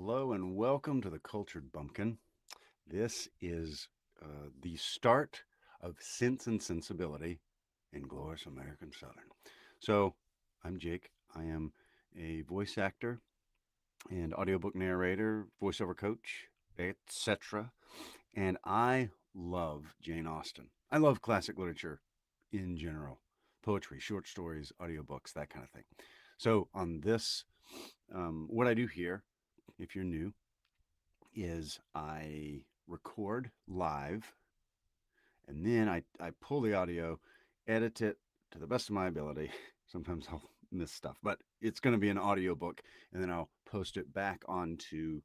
Hello and welcome to the Cultured Bumpkin. This is the start of Sense and Sensibility in Glorious American Southern. So, I'm Jake. I am a voice actor and audiobook narrator, voiceover coach, etc. And I love Jane Austen. I love classic literature in general, poetry, short stories, audiobooks, that kind of thing. So, on this, what I do here, if you're new, is I record live and then I pull the audio, edit it to the best of my ability. Sometimes I'll miss stuff, but it's going to be an audiobook, and then I'll post it back onto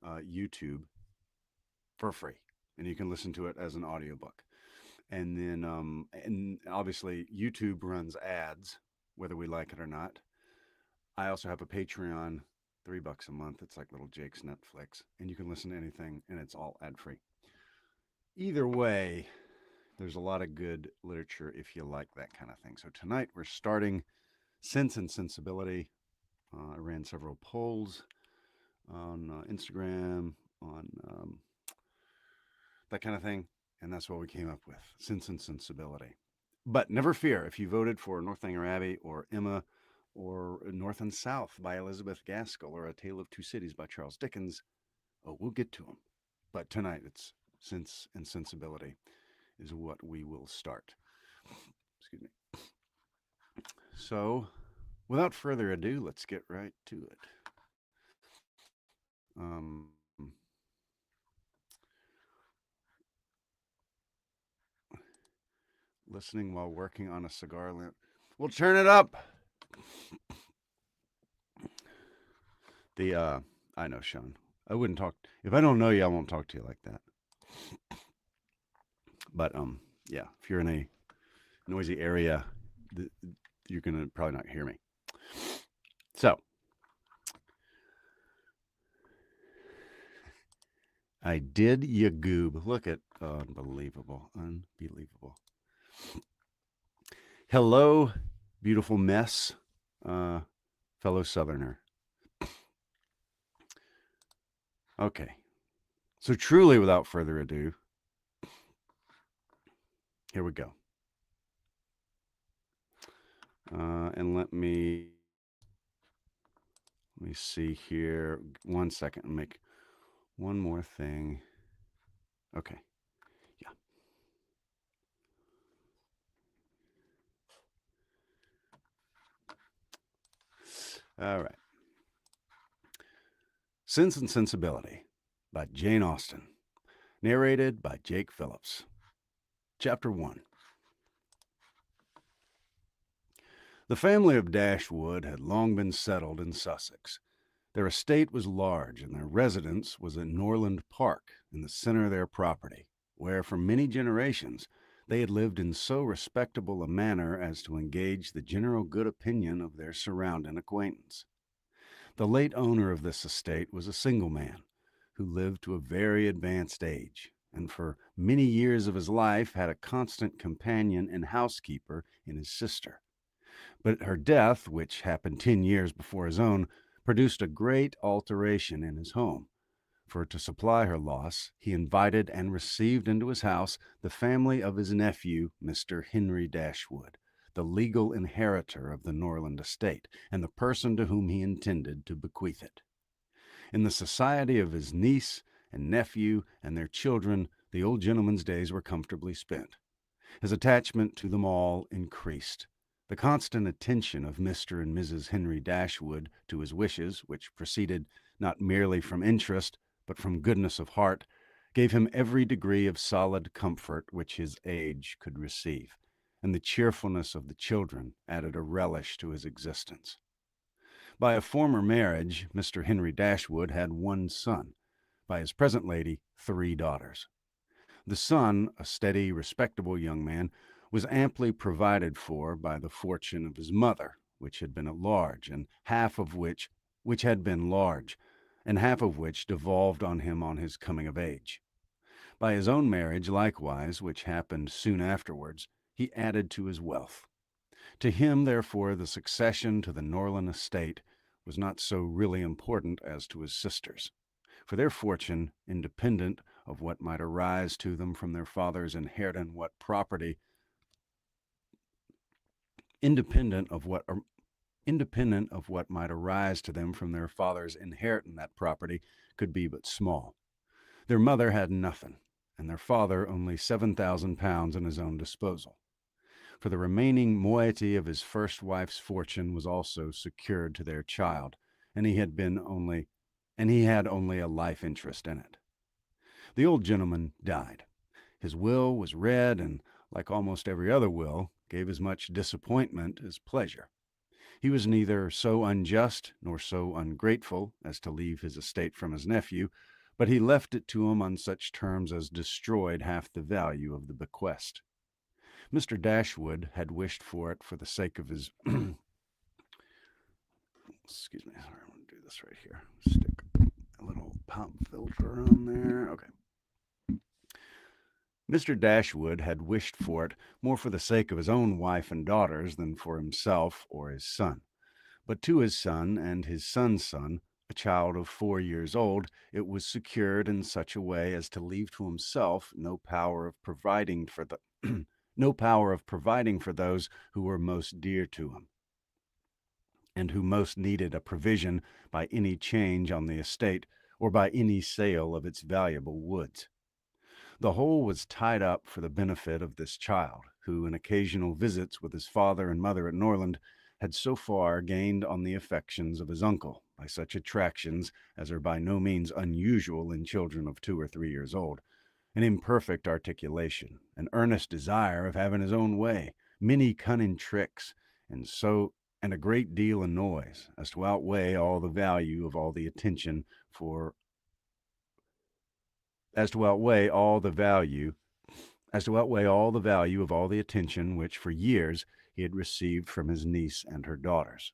YouTube for free. And you can listen to it as an audiobook. And then, and obviously, YouTube runs ads, whether we like it or not. I also have a Patreon, $3 a month. It's like little Jake's Netflix, and you can listen to anything, and it's all ad free. Either way, there's a lot of good literature if you like that kind of thing. So tonight we're starting Sense and Sensibility. I ran several polls on Instagram, on that kind of thing, and that's what we came up with, Sense and Sensibility. But never fear, if you voted for Northanger Abbey or Emma or North and South by Elizabeth Gaskell or A Tale of Two Cities by Charles Dickens, oh, we'll get to them. But tonight it's Sense and Sensibility is what we will start. Excuse me. So, without further ado, let's get right to it. Listening while working on a cigar lamp. We'll turn it up. I know, Sean. I wouldn't talk if I don't know you. I won't talk to you like that. But yeah, if you're in a noisy area, you're gonna probably not hear me. So, I did ya goob. Look at unbelievable. Hello, beautiful mess, fellow Southerner. Okay, so truly, without further ado, here we go. And let me see here. 1 second. I'll make one more thing. Okay. Yeah. All right. Sense and Sensibility by Jane Austen. Narrated by Jake Phillips. Chapter 1. The family of Dashwood had long been settled in Sussex. Their estate was large, and their residence was at Norland Park, in the center of their property, where for many generations they had lived in so respectable a manner as to engage the general good opinion of their surrounding acquaintance. The late owner of this estate was a single man, who lived to a very advanced age, and for many years of his life had a constant companion and housekeeper in his sister. But her death, which happened 10 years before his own, produced a great alteration in his home. For to supply her loss, he invited and received into his house the family of his nephew, Mr. Henry Dashwood, the legal inheritor of the Norland estate, and the person to whom he intended to bequeath it. In the society of his niece and nephew and their children, the old gentleman's days were comfortably spent. His attachment to them all increased. The constant attention of Mr. and Mrs. Henry Dashwood to his wishes, which proceeded not merely from interest, but from goodness of heart, gave him every degree of solid comfort which his age could receive, and the cheerfulness of the children added a relish to his existence. By a former marriage, Mr. Henry Dashwood had one son, by his present lady 3 daughters. The son, a steady, respectable young man, was amply provided for by the fortune of his mother, which had been large, and half of which devolved on him on his coming of age. By his own marriage, likewise, which happened soon afterwards, he added to his wealth. To him, therefore, the succession to the Norland estate was not so really important as to his sisters, For their fortune, independent of what might arise to them from their father's inheritance, what property, independent of what might arise to them from their father's inheriting that property, could be but small. Their mother had nothing, and their father only £7,000 in his own disposal. For the remaining moiety of his first wife's fortune was also secured to their child, and he had only a life interest in it. The old gentleman died. His will was read, and, like almost every other will, gave as much disappointment as pleasure. He was neither so unjust nor so ungrateful as to leave his estate from his nephew, but he left it to him on such terms as destroyed half the value of the bequest. Mr. Dashwood had wished for it for the sake of his... Excuse me, sorry, I'm going to do this right here. Stick a little pop filter on there. Okay. Mr. Dashwood had wished for it more for the sake of his own wife and daughters than for himself or his son. But to his son and his son's son, a child of 4 years old, it was secured in such a way as to leave to himself no power of providing for those who were most dear to him, and who most needed a provision by any change on the estate or by any sale of its valuable woods. The whole was tied up for the benefit of this child, who, in occasional visits with his father and mother at Norland, had so far gained on the affections of his uncle by such attractions as are by no means unusual in children of 2 or 3 years old: an imperfect articulation, an earnest desire of having his own way, many cunning tricks, and a great deal of noise, as to outweigh all the value of all the attention which for years he had received from his niece and her daughters.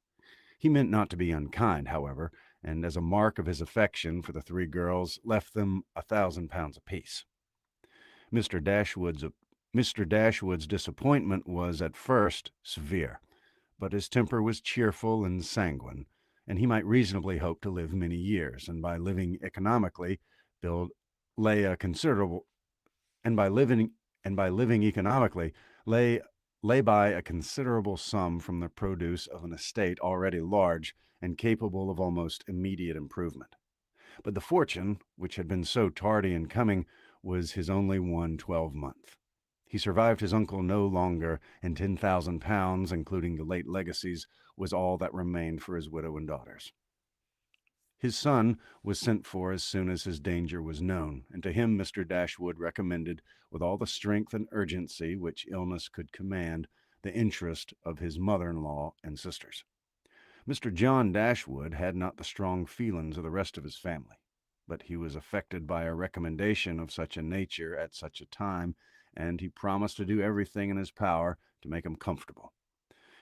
He meant not to be unkind, however, and as a mark of his affection for the 3 girls, left them £1,000 apiece. Mr. Dashwood's disappointment was at first severe, but his temper was cheerful and sanguine, and he might reasonably hope to live many years, and by living economically lay by a considerable sum from the produce of an estate already large and capable of almost immediate improvement. But the fortune, which had been so tardy in coming, was his only one 12-month. He survived his uncle no longer, and £10,000, including the late legacies, was all that remained for his widow and daughters. His son was sent for as soon as his danger was known, and to him Mr. Dashwood recommended, with all the strength and urgency which illness could command, the interest of his mother-in-law and sisters. Mr. John Dashwood had not the strong feelings of the rest of his family, but he was affected by a recommendation of such a nature at such a time, and he promised to do everything in his power to make him comfortable.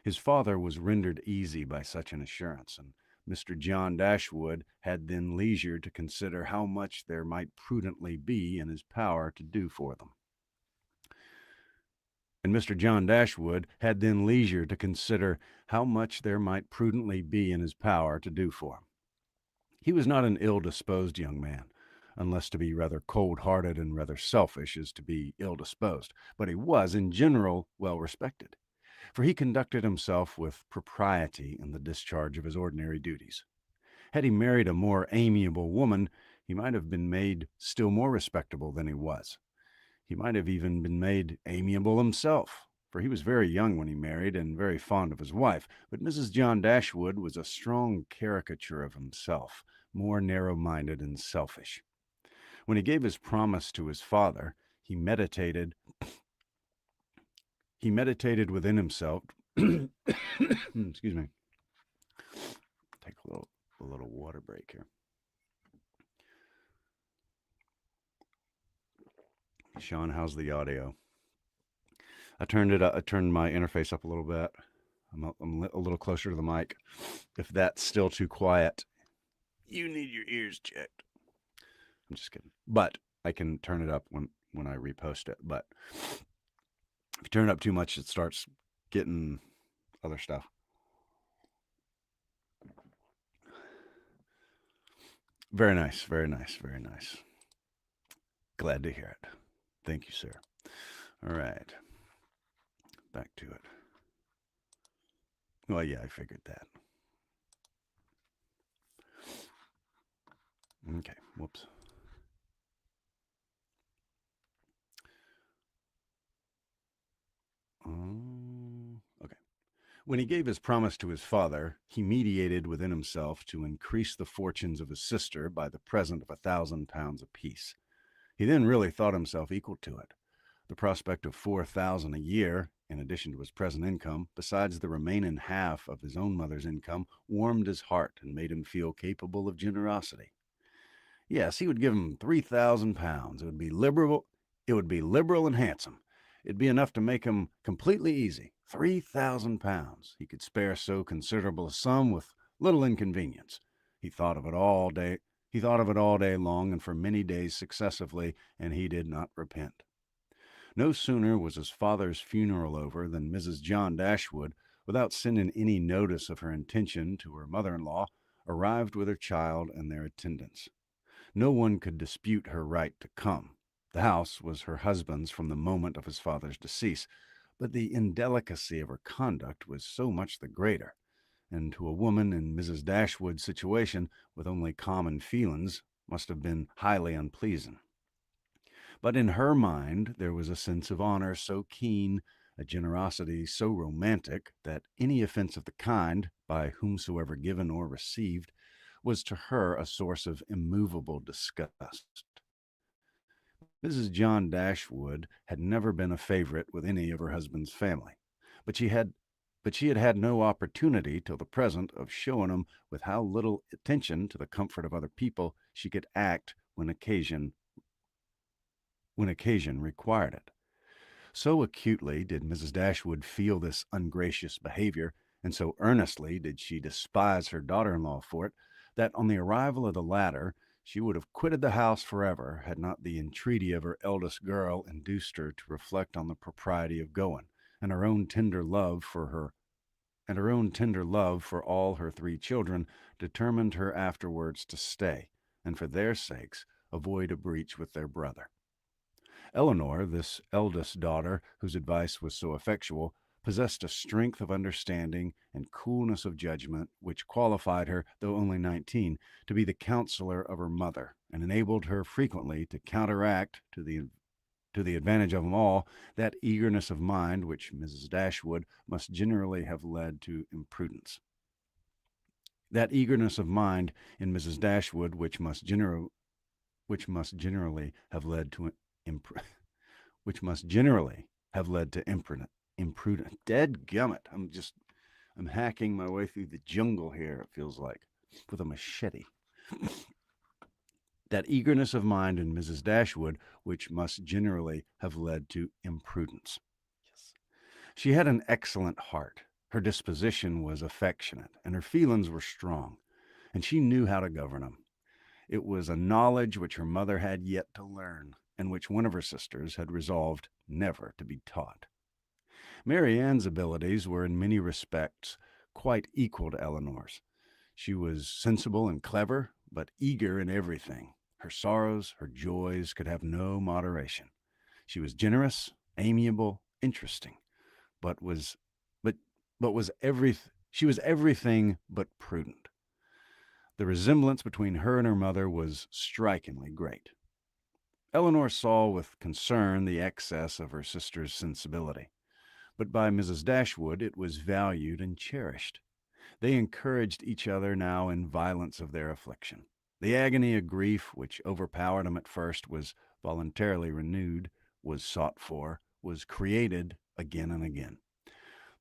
His father was rendered easy by such an assurance, and Mr. John Dashwood had then leisure to consider how much there might prudently be in his power to do for them. He was not an ill-disposed young man, unless to be rather cold-hearted and rather selfish as to be ill-disposed, but he was, in general, well-respected, for he conducted himself with propriety in the discharge of his ordinary duties. Had he married a more amiable woman, he might have been made still more respectable than he was. He might have even been made amiable himself, for he was very young when he married and very fond of his wife, but Mrs. John Dashwood was a strong caricature of himself, more narrow-minded and selfish. When he gave his promise to his father, he meditated within himself. Excuse me. Take a little water break here. Sean, how's the audio? I turned my interface up a little bit. I'm a little closer to the mic. If that's still too quiet, you need your ears checked. I'm just kidding. But I can turn it up when I repost it. But if you turn it up too much, it starts getting other stuff. Very nice, very nice, very nice. Glad to hear it. Thank you, sir. All right. Back to it. Well, yeah, I figured that. Okay, whoops. Okay. When he gave his promise to his father, he mediated within himself to increase the fortunes of his sister by the present of £1,000 apiece. He then really thought himself equal to it. The prospect of £4,000 a year, in addition to his present income, besides the remaining half of his own mother's income, warmed his heart and made him feel capable of generosity. Yes, he would give him £3,000. It would be liberal. It would be liberal and handsome. It'd be enough to make him completely easy. £3,000. He could spare so considerable a sum with little inconvenience. He thought of it all day. He thought of it all day long and for many days successively, and he did not repent. No sooner was his father's funeral over than Mrs. John Dashwood, without sending any notice of her intention to her mother-in-law, arrived with her child and their attendants. No one could dispute her right to come. The house was her husband's from the moment of his father's decease, but the indelicacy of her conduct was so much the greater, and to a woman in Mrs. Dashwood's situation, with only common feelings, must have been highly unpleasing. But in her mind there was a sense of honor so keen, a generosity so romantic, that any offense of the kind, by whomsoever given or received, was to her a source of immovable disgust. Mrs. John Dashwood had never been a favorite with any of her husband's family, but she had had no opportunity till the present of showing them with how little attention to the comfort of other people she could act when occasion required it. So acutely did Mrs. Dashwood feel this ungracious behavior, and so earnestly did she despise her daughter-in-law for it, that on the arrival of the latter she would have quitted the house forever had not the entreaty of her eldest girl induced her to reflect on the propriety of going, and her own tender love for all her 3 children determined her afterwards to stay, and for their sakes avoid a breach with their brother. Eleanor, this eldest daughter, whose advice was so effectual, possessed a strength of understanding and coolness of judgment which qualified her, though only 19, to be the counselor of her mother, and enabled her frequently to counteract, to the advantage of them all, that eagerness of mind which Mrs. Dashwood must generally have led to imprudence. That eagerness of mind in Mrs. Dashwood which must generally have led to imprudent. Dead gummit. I'm hacking my way through the jungle here, it feels like, with a machete. That eagerness of mind in Mrs. Dashwood, which must generally have led to imprudence. Yes. She had an excellent heart. Her disposition was affectionate, and her feelings were strong, and she knew how to govern them. It was a knowledge which her mother had yet to learn, and which one of her sisters had resolved never to be taught. Mary Ann's abilities were in many respects quite equal to Eleanor's. She was sensible and clever, but eager in everything. Her sorrows, her joys could have no moderation. She was generous, amiable, interesting, she was everything but prudent. The resemblance between her and her mother was strikingly great. Eleanor saw with concern the excess of her sister's sensibility, but by Mrs. Dashwood it was valued and cherished. They encouraged each other now in violence of their affliction. The agony of grief which overpowered them at first was voluntarily renewed, was sought for, was created again and again.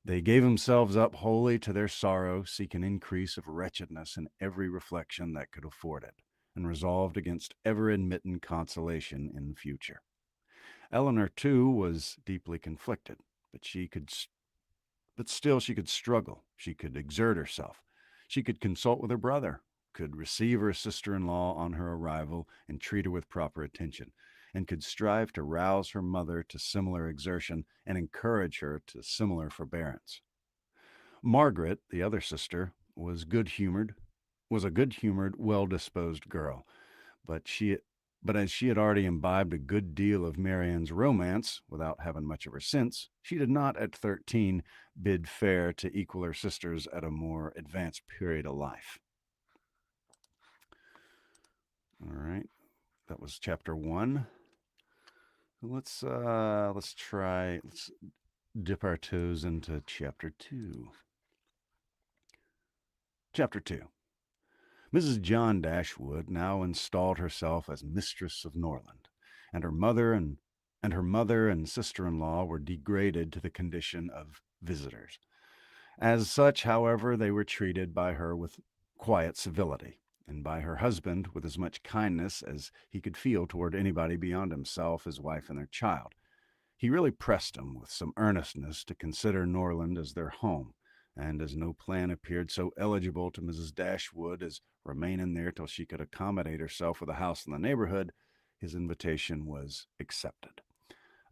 They gave themselves up wholly to their sorrow, seeking increase of wretchedness in every reflection that could afford it, and resolved against ever admitting consolation in future. Eleanor, too, was deeply conflicted, but still she could struggle, she could exert herself, she could consult with her brother, could receive her sister-in-law on her arrival and treat her with proper attention, and could strive to rouse her mother to similar exertion and encourage her to similar forbearance. Margaret, the other sister, was good-humored, was a good-humored, well-disposed girl, but as she had already imbibed a good deal of Marianne's romance without having much of her sense, she did not at 13 bid fair to equal her sisters at a more advanced period of life. All right, that was chapter 1. Let's dip our toes into chapter 2. Chapter 2. Mrs. John Dashwood now installed herself as mistress of Norland, and her mother and sister-in-law were degraded to the condition of visitors. As such, however, they were treated by her with quiet civility, and by her husband with as much kindness as he could feel toward anybody beyond himself, his wife, and their child. He really pressed them with some earnestness to consider Norland as their home, and as no plan appeared so eligible to Mrs. Dashwood as remaining there till she could accommodate herself with a house in the neighborhood, his invitation was accepted.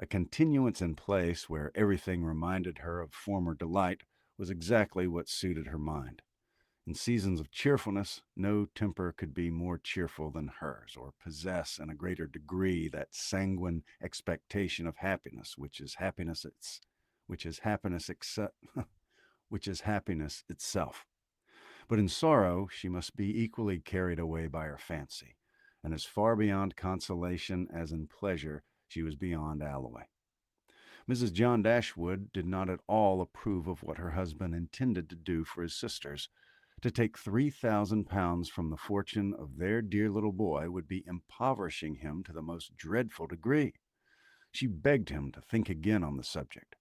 A continuance in place where everything reminded her of former delight was exactly what suited her mind. In seasons of cheerfulness, no temper could be more cheerful than hers, or possess in a greater degree that sanguine expectation of happiness, which is happiness itself. But in sorrow, she must be equally carried away by her fancy, and as far beyond consolation as in pleasure, she was beyond alloy. Mrs. John Dashwood did not at all approve of what her husband intended to do for his sisters. To take £3,000 from the fortune of their dear little boy would be impoverishing him to the most dreadful degree. She begged him to think again on the subject.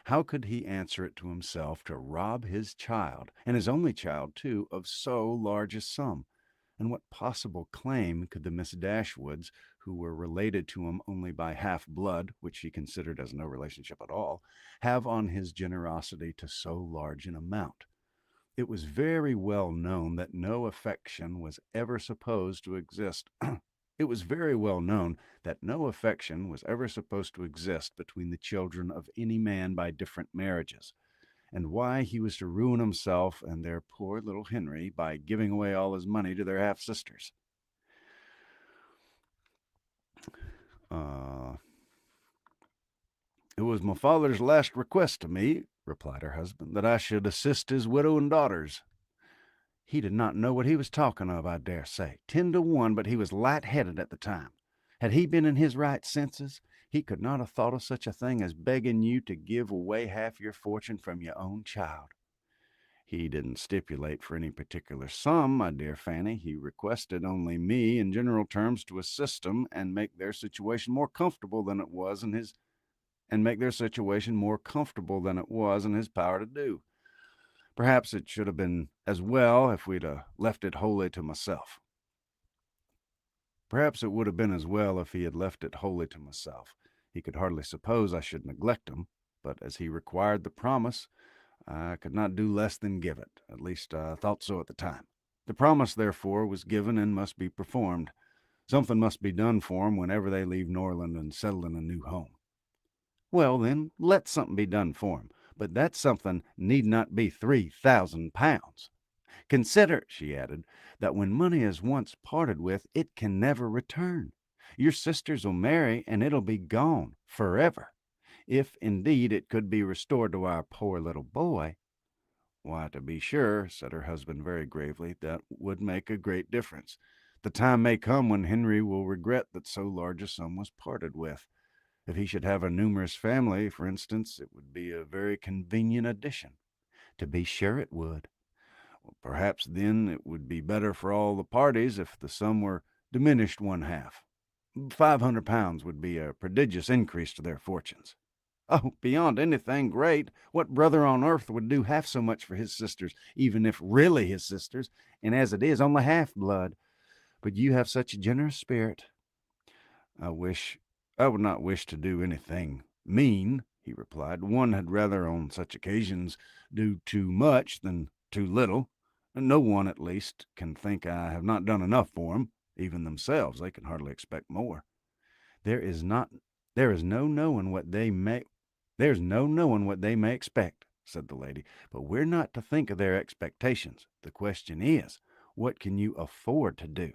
How could he answer it to himself to rob his child, and his only child, too, of so large a sum? And what possible claim could the Miss Dashwoods, who were related to him only by half-blood, which she considered as no relationship at all, have on his generosity to so large an amount? It was very well known that no affection was ever supposed to exist. It was very well known that no affection was ever supposed to exist between the children of any man by different marriages, and why he was to ruin himself and their poor little Henry by giving away all his money to their half-sisters. It was my father's last request to me, replied her husband, that I should assist his widow and daughters. He did not know what he was talking of, I dare say. 10 to 1, but he was light-headed at the time. Had he been in his right senses, he could not have thought of such a thing as begging you to give away half your fortune from your own child. He didn't stipulate for any particular sum, my dear Fanny. He requested only me, in general terms, to assist them and make their situation more comfortable than it was in his power to do. Perhaps it should have been as well if we'd left it wholly to myself. Perhaps it would have been as well if he had left it wholly to myself. He could hardly suppose I should neglect him, but as he required the promise, I could not do less than give it. At least I thought so at the time. The promise, therefore, was given and must be performed. Something must be done for 'em whenever they leave Norland and settle in a new home. Well, then, let something be done for 'em, but that something need not be £3,000. Consider, she added, that when money is once parted with, it can never return. Your sisters will marry, and it'll be gone forever. If, indeed, it could be restored to our poor little boy. Why, to be sure, said her husband very gravely, that would make a great difference. The time may come when Henry will regret that so large a sum was parted with. If he should have a numerous family, for instance, it would be a very convenient addition. To be sure it would. Well, perhaps then it would be better for all the parties if the sum were diminished one half. £500 would be a prodigious increase to their fortunes. Oh, beyond anything great. What brother on earth would do half so much for his sisters, even if really his sisters, and as it is, only half-blood? But you have such a generous spirit. I would not wish to do anything mean, he replied. One had rather on such occasions do too much than too little. No one, at least, can think I have not done enough for them. Even themselves, they can hardly expect more. There's no knowing what they may expect. said the lady, but we're not to think of their expectations. The question is, what can you afford to do?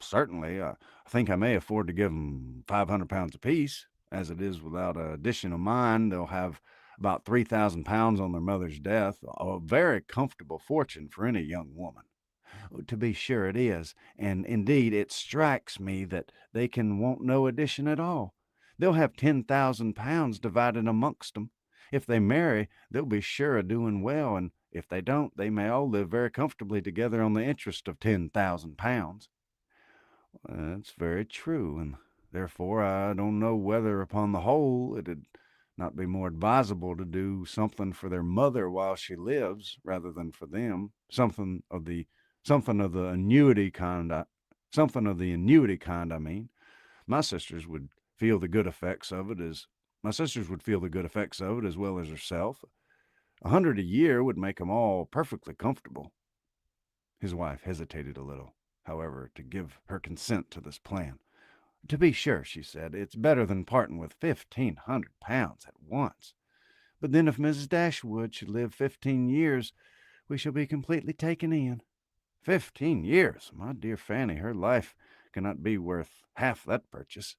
Certainly, I think I may afford to give them £500 apiece. As it is, without an addition of mine, they'll have about £3,000 on their mother's death, a very comfortable fortune for any young woman. To be sure it is, and indeed it strikes me that they can want no addition at all. They'll have £10,000 divided amongst them. If they marry, they'll be sure of doing well, and if they don't, they may all live very comfortably together on the interest of £10,000. That's very true, and therefore I don't know whether, upon the whole, it'd not be more advisable to do something for their mother while she lives, rather than for them. Something of the annuity kind. Something of the annuity kind. I mean, my sisters would feel the good effects of it as well as herself. 100 a year would make 'em all perfectly comfortable. His wife hesitated a little, however, to give her consent to this plan. To be sure, she said, it's better than parting with £1,500 at once. But then if Mrs. Dashwood should live 15 years, we shall be completely taken in. 15 years? My dear Fanny, her life cannot be worth half that purchase.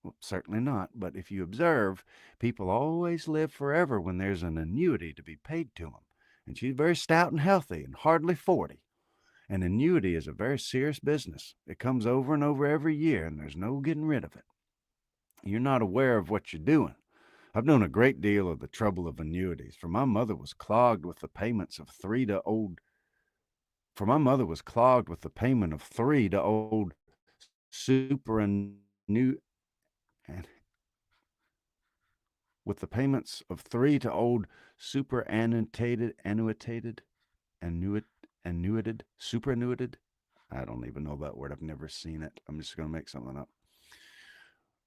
Well, certainly not, but if you observe, people always live forever when there's an annuity to be paid to them, and she's very stout and healthy and hardly 40. An annuity is a very serious business. It comes over and over every year, and there's no getting rid of it. You're not aware of what you're doing. I've known a great deal of the trouble of annuities, for my mother was clogged with the payments of three to old superannu and with the payments of three to old superannuated. I don't even know that word. I've never seen it. I'm just going to make something up.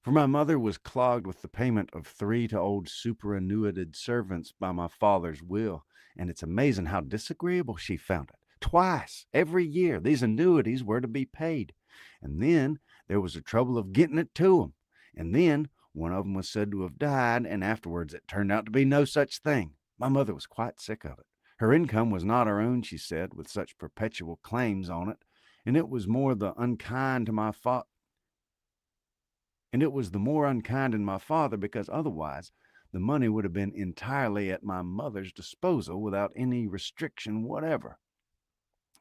For my mother was clogged with the payment of three to old superannuated servants by my father's will, and it's amazing how disagreeable she found it. Twice every year these annuities were to be paid, and then there was the trouble of getting it to them, and then one of them was said to have died, and afterwards it turned out to be no such thing. My mother was quite sick of it. Her income was not her own, she said, with such perpetual claims on it, and it was the more unkind in my father because otherwise the money would have been entirely at my mother's disposal without any restriction whatever.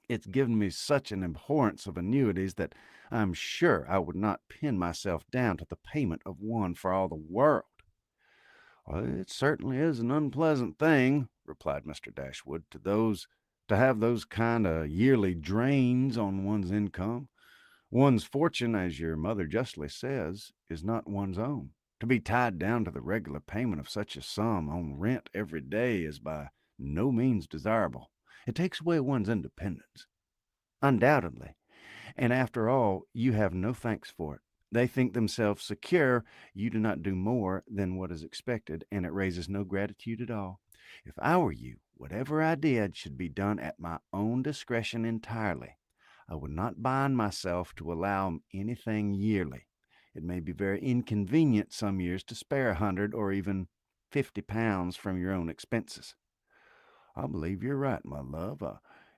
It's given me such an abhorrence of annuities that I'm sure I would not pin myself down to the payment of one for all the world. Well, it certainly is an unpleasant thing, replied Mr. Dashwood, to have those kind of yearly drains on one's income. One's fortune, as your mother justly says, is not one's own. To be tied down to the regular payment of such a sum on rent every day is by no means desirable. It takes away one's independence. Undoubtedly. And after all, you have no thanks for it. They think themselves secure. You do not do more than what is expected, and it raises no gratitude at all. If I were you, whatever I did should be done at my own discretion entirely. I would not bind myself to allow anything yearly. It may be very inconvenient some years to spare 100 or even £50 from your own expenses. I believe you're right, my love.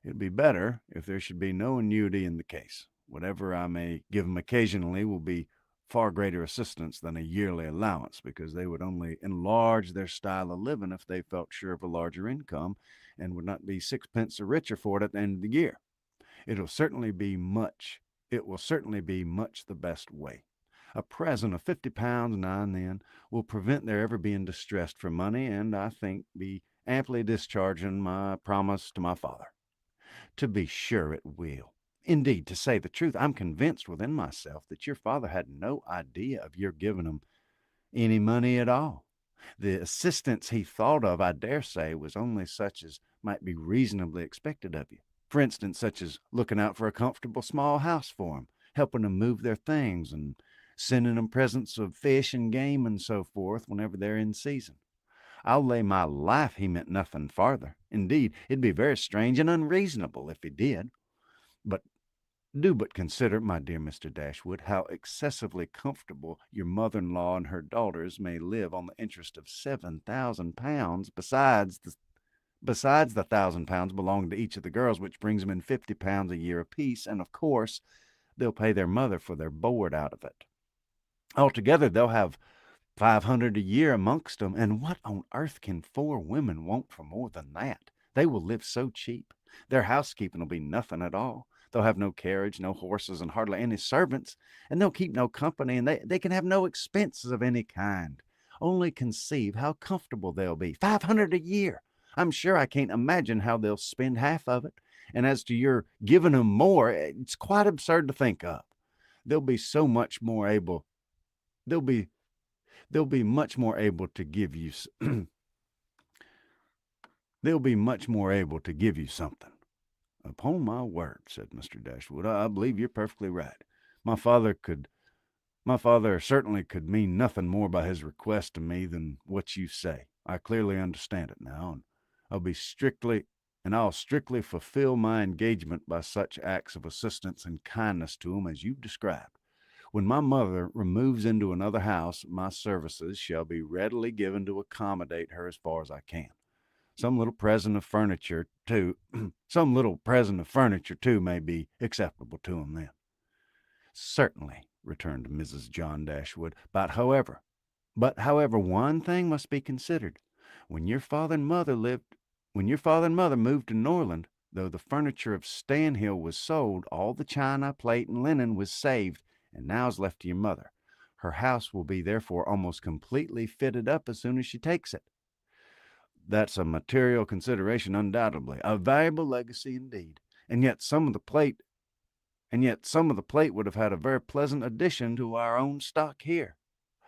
It'd be better if there should be no annuity in the case. Whatever I may give them occasionally will be far greater assistance than a yearly allowance, because they would only enlarge their style of living if they felt sure of a larger income and would not be sixpence the richer for it at the end of the year. It will certainly be much the best way. A present of £50 now and then will prevent their ever being distressed for money, and I think be amply discharging my promise to my father. To be sure it will. Indeed, to say the truth, I'm convinced within myself that your father had no idea of your giving him any money at all. The assistance he thought of, I dare say, was only such as might be reasonably expected of you. For instance, such as looking out for a comfortable small house for them, helping them move their things, and sending them presents of fish and game and so forth whenever they're in season. I'll lay my life he meant nothing farther. Indeed, it'd be very strange and unreasonable if he did. But Do but consider, my dear Mr. Dashwood, how excessively comfortable your mother-in-law and her daughters may live on the interest of £7,000, besides the £1,000 belonging to each of the girls, which brings them in £50 a year apiece, and of course they'll pay their mother for their board out of it. Altogether, they'll have 500 a year amongst them, and what on earth can 4 women want for more than that? They will live so cheap. Their housekeeping will be nothing at all. They'll have no carriage, no horses, and hardly any servants, and they'll keep no company, and they can have no expenses of any kind. Only conceive how comfortable they'll be. 500 a year! I'm sure I can't imagine how they'll spend half of it. And as to your giving them more, it's quite absurd to think of. They'll be so much more able. They'll be much more able to give you. They'll be much more able to give you something. Upon my word, said Mr. Dashwood, I believe you're perfectly right. My father certainly could mean nothing more by his request to me than what you say. I clearly understand it now, and I'll strictly fulfill my engagement by such acts of assistance and kindness to him as you've described. When my mother removes into another house, my services shall be readily given to accommodate her as far as I can. Some little present of furniture, too, may be acceptable to him then. Certainly, returned Mrs. John Dashwood, but however, one thing must be considered. When your father and mother moved to Norland, though the furniture of Stanhill was sold, all the china, plate, and linen was saved, and now is left to your mother. Her house will be therefore almost completely fitted up as soon as she takes it. That's a material consideration, undoubtedly, a valuable legacy indeed. And yet some of the plate would have had a very pleasant addition to our own stock here.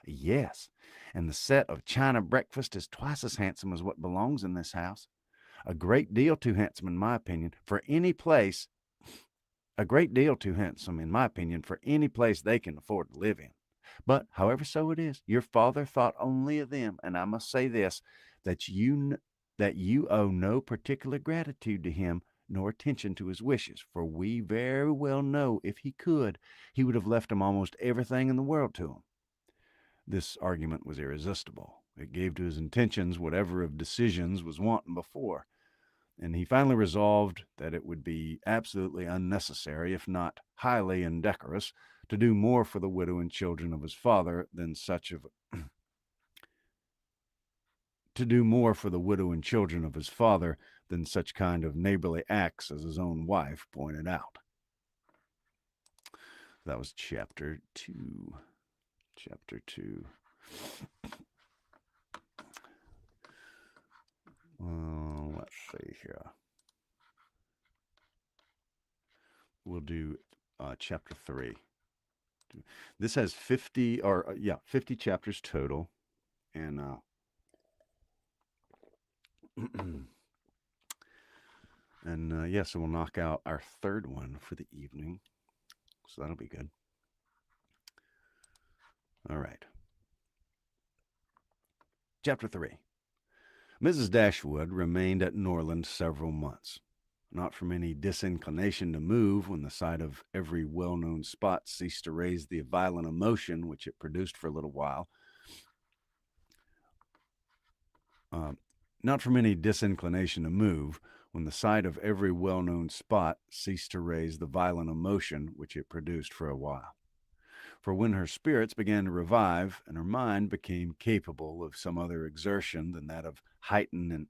Yes, and the set of china breakfast is twice as handsome as what belongs in this house. A great deal too handsome, in my opinion, for any place they can afford to live in. But, however so it is, your father thought only of them, and I must say this, that you owe no particular gratitude to him, nor attention to his wishes, for we very well know if he could, he would have left him almost everything in the world to him. This argument was irresistible. It gave to his intentions whatever of decisions was wanting before, and he finally resolved that it would be absolutely unnecessary, if not highly indecorous, to do more for the widow and children of his father than such kind of neighborly acts as his own wife pointed out. That was chapter 2. Let's see here. We'll do chapter 3. This has 50 chapters total, and so we'll knock out our third one for the evening, so that'll be good. All right. Chapter 3. Mrs. Dashwood remained at Norland several months, not from any disinclination to move when the sight of every well-known spot ceased to raise the violent emotion which it produced for a little while. Not from any disinclination to move when the sight of every well-known spot ceased to raise the violent emotion which it produced for a while. For when her spirits began to revive, and her mind became capable of some other exertion than that of heightening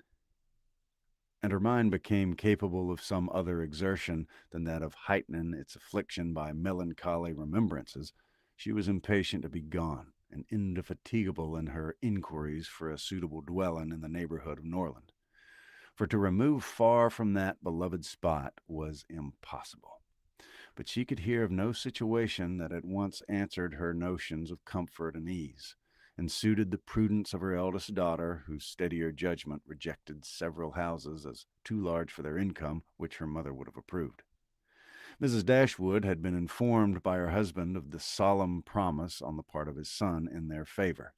its affliction by melancholy remembrances, she was impatient to be gone, and indefatigable in her inquiries for a suitable dwelling in the neighborhood of Norland. For to remove far from that beloved spot was impossible. But she could hear of no situation that at once answered her notions of comfort and ease, and suited the prudence of her eldest daughter, whose steadier judgment rejected several houses as too large for their income, which her mother would have approved. Mrs. Dashwood had been informed by her husband of the solemn promise on the part of his son in their favor,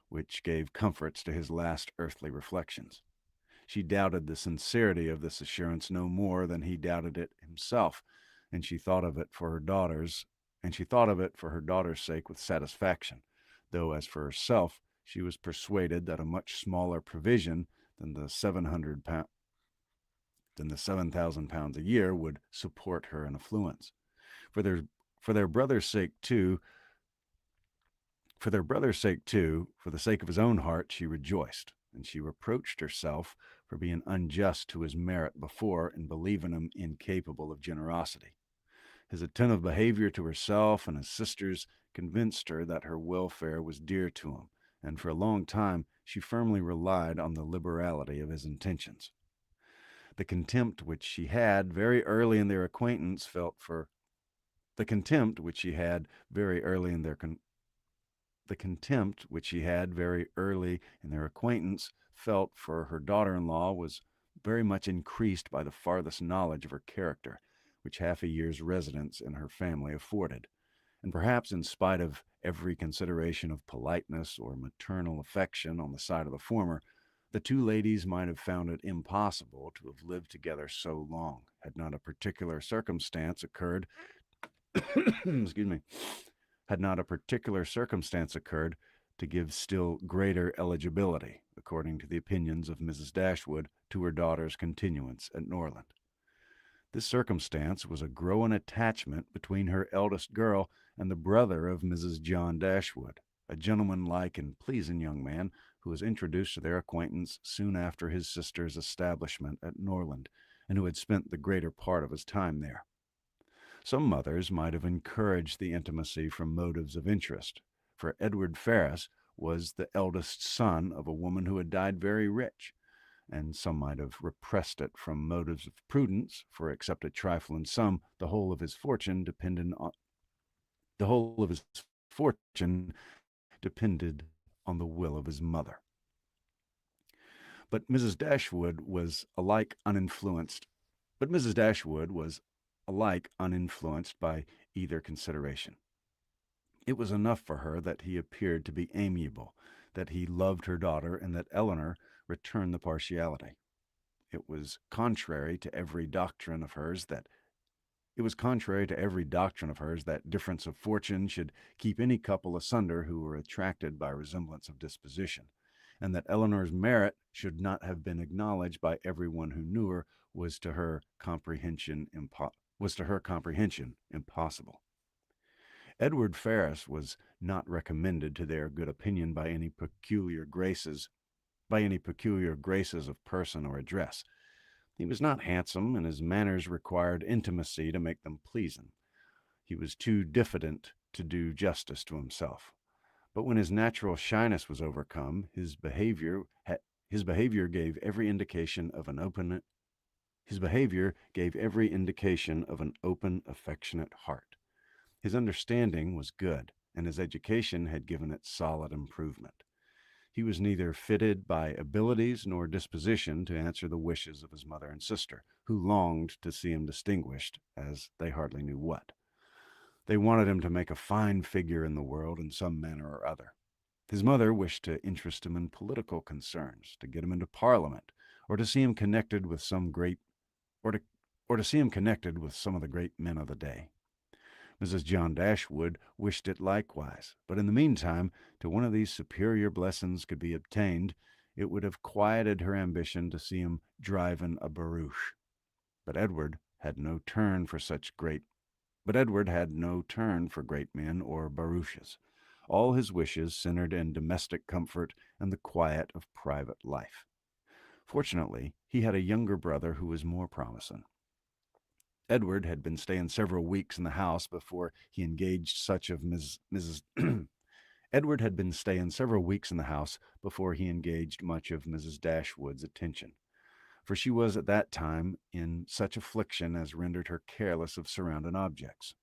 which gave comforts to his last earthly reflections. She doubted the sincerity of this assurance no more than he doubted it himself, and she thought of it for her daughters, sake with satisfaction, though as for herself, she was persuaded that a much smaller provision than the 7,000 pounds a year would support her in affluence. For their brother's sake too, for the sake of his own heart, she rejoiced, and she reproached herself for being unjust to his merit before and believing him incapable of generosity. His attentive behavior to herself and his sisters convinced her that her welfare was dear to him, and for a long time she firmly relied on the liberality of his intentions. The contempt which she had very early in their acquaintance felt for the contempt which she had very early in their acquaintance felt for her daughter-in-law was very much increased by the farthest knowledge of her character, which half a year's residence in her family afforded, and perhaps in spite of every consideration of politeness or maternal affection on the side of the former, the two ladies might have found it impossible to have lived together so long, had not a particular circumstance occurred to give still greater eligibility, according to the opinions of Mrs. Dashwood, to her daughter's continuance at Norland. This circumstance was a growing attachment between her eldest girl and the brother of Mrs. John Dashwood, a gentlemanlike and pleasing young man who was introduced to their acquaintance soon after his sister's establishment at Norland, and who had spent the greater part of his time there. Some mothers might have encouraged the intimacy from motives of interest, for Edward Ferrars was the eldest son of a woman who had died very rich, and some might have repressed it from motives of prudence, for except a trifling sum, the whole of his fortune depended on the will of his mother. But Mrs. Dashwood was alike uninfluenced by either consideration. It was enough for her that he appeared to be amiable, that he loved her daughter, and that Eleanor returned the partiality. It was contrary to every doctrine of hers that difference of fortune should keep any couple asunder who were attracted by resemblance of disposition, and that Eleanor's merit should not have been acknowledged by everyone who knew her was to her comprehension impossible. Edward Ferrars was not recommended to their good opinion by any peculiar graces of person or address. He was not handsome, and his manners required intimacy to make them pleasing. He was too diffident to do justice to himself. But when his natural shyness was overcome, his behavior gave every indication of an open, affectionate heart. His understanding was good, and his education had given it solid improvement. He was neither fitted by abilities nor disposition to answer the wishes of his mother and sister, who longed to see him distinguished, as they hardly knew what. They wanted him to make a fine figure in the world in some manner or other. His mother wished to interest him in political concerns, to get him into Parliament, or to see him connected with some of the great men of the day. Mrs. John Dashwood wished it likewise, but in the meantime, till one of these superior blessings could be obtained, it would have quieted her ambition to see him driving a barouche. But Edward had no turn for great men or barouches. All his wishes centered in domestic comfort and the quiet of private life. Fortunately, he had a younger brother who was more promising. Edward had been staying several weeks in the house before he engaged much of Mrs. Dashwood's attention, for she was at that time in such affliction as rendered her careless of surrounding objects.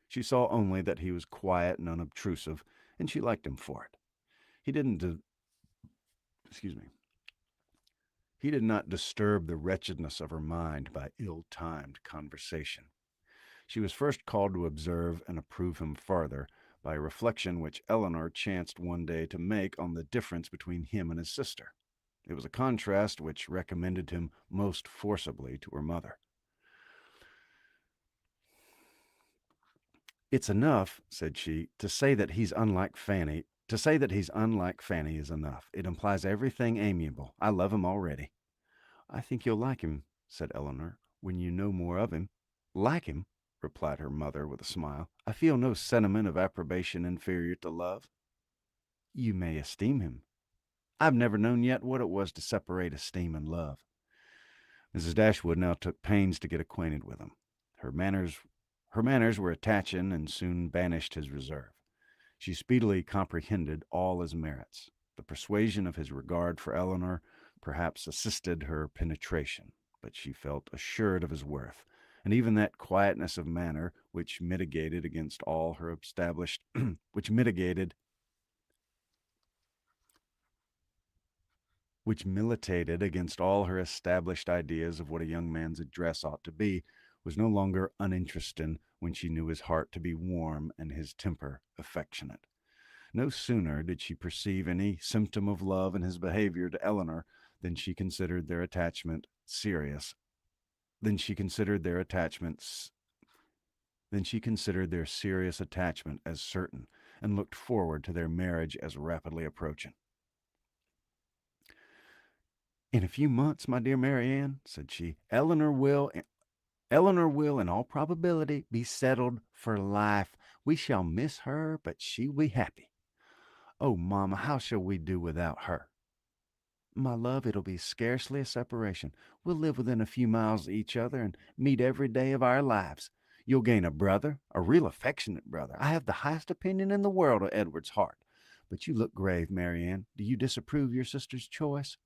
She saw only that he was quiet and unobtrusive, and she liked him for it. He did not disturb the wretchedness of her mind by ill-timed conversation. She was first called to observe and approve him farther by a reflection which Eleanor chanced one day to make on the difference between him and his sister. It was a contrast which recommended him most forcibly to her mother. It's enough, said she, to say that he's unlike Fanny. To say that he's unlike Fanny is enough. It implies everything amiable. I love him already. I think you'll like him, said Eleanor, when you know more of him. Like him, replied her mother with a smile. I feel no sentiment of approbation inferior to love. You may esteem him. I've never known yet what it was to separate esteem and love. Mrs. Dashwood now took pains to get acquainted with him. Her manners were attaching and soon banished his reserve. She speedily comprehended all his merits. The persuasion of his regard for Eleanor perhaps assisted her penetration, but she felt assured of his worth, and even that quietness of manner which mitigated against all her established which militated against all her established ideas of what a young man's address ought to be, was no longer uninteresting when she knew his heart to be warm and his temper affectionate. No sooner did she perceive any symptom of love in his behavior to Eleanor than she considered their attachment serious. Then she considered their serious attachment as certain, and looked forward to their marriage as rapidly approaching. In a few months, my dear Marianne, said she, Eleanor will, in all probability, be settled for life. We shall miss her, but she will be happy. Oh, Mamma, how shall we do without her? My love, it'll be scarcely a separation. We'll live within a few miles of each other and meet every day of our lives. You'll gain a brother, a real affectionate brother. I have the highest opinion in the world of Edward's heart. But you look grave, Marianne. Do you disapprove your sister's choice?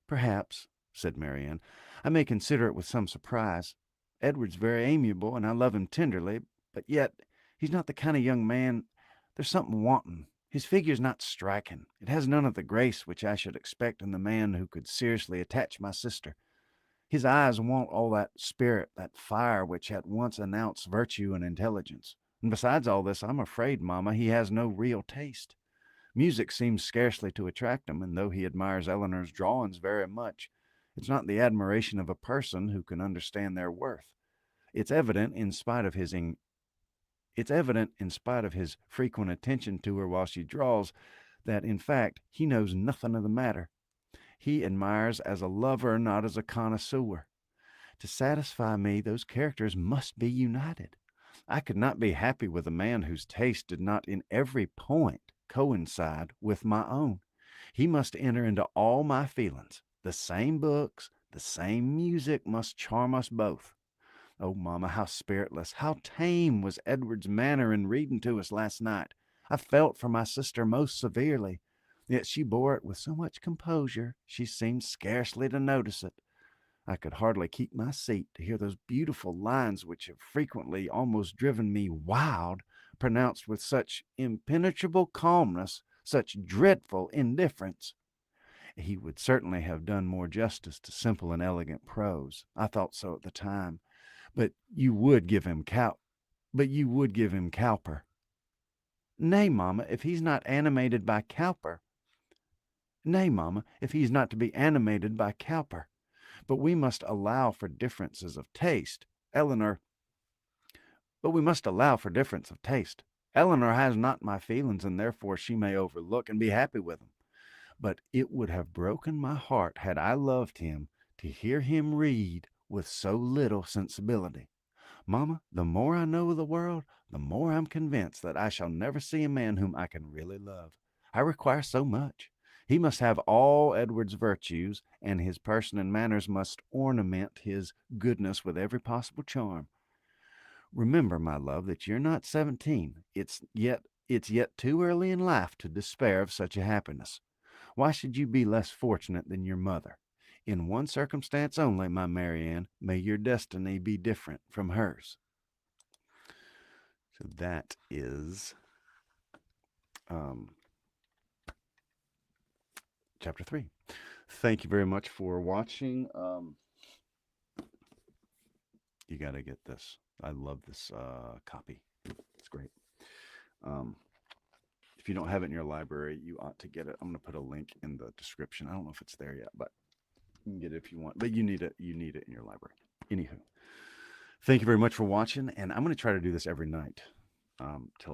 Perhaps, said Marianne. I may consider it with some surprise. Edward's very amiable, and I love him tenderly, but yet he's not the kind of young man. There's something wanting. His figure's not striking. It has none of the grace which I should expect in the man who could seriously attach my sister. His eyes want all that spirit, that fire which at once announced virtue and intelligence. And besides all this, I'm afraid, Mamma, he has no real taste. Music seems scarcely to attract him, and though he admires Eleanor's drawings very much, it's not the admiration of a person who can understand their worth. It's evident in spite of his frequent attention to her while she draws, that, in fact, he knows nothing of the matter. He admires as a lover, not as a connoisseur. To satisfy me, those characters must be united. I could not be happy with a man whose taste did not in every point coincide with my own. He must enter into all my feelings. The same books, the same music must charm us both. Oh, Mamma, how spiritless, how tame was Edward's manner in reading to us last night. I felt for my sister most severely, yet she bore it with so much composure, she seemed scarcely to notice it. I could hardly keep my seat to hear those beautiful lines which have frequently almost driven me wild, pronounced with such impenetrable calmness, such dreadful indifference. He would certainly have done more justice to simple and elegant prose. I thought so at the time. But you would give him Cowper. Nay, Mamma, if he's not to be animated by Cowper. But we must allow for differences of taste. Eleanor has not my feelings, and therefore she may overlook and be happy with him. But it would have broken my heart had I loved him to hear him read with so little sensibility. Mamma, the more I know of the world, the more I'm convinced that I shall never see a man whom I can really love. I require so much. He must have all Edward's virtues, and his person and manners must ornament his goodness with every possible charm. Remember, my love, that you're not 17. It's yet too early in life to despair of such a happiness. Why should you be less fortunate than your mother? In one circumstance only, my Marianne, may your destiny be different from hers. So that is chapter 3. Thank you very much for watching. You got to get this. I love this copy. It's great. If you don't have it in your library, you ought to get it. I'm going to put a link in the description. I don't know if it's there yet, but you can get it if you want. But you need it. You need it in your library. Anywho, thank you very much for watching, and I'm going to try to do this every night. till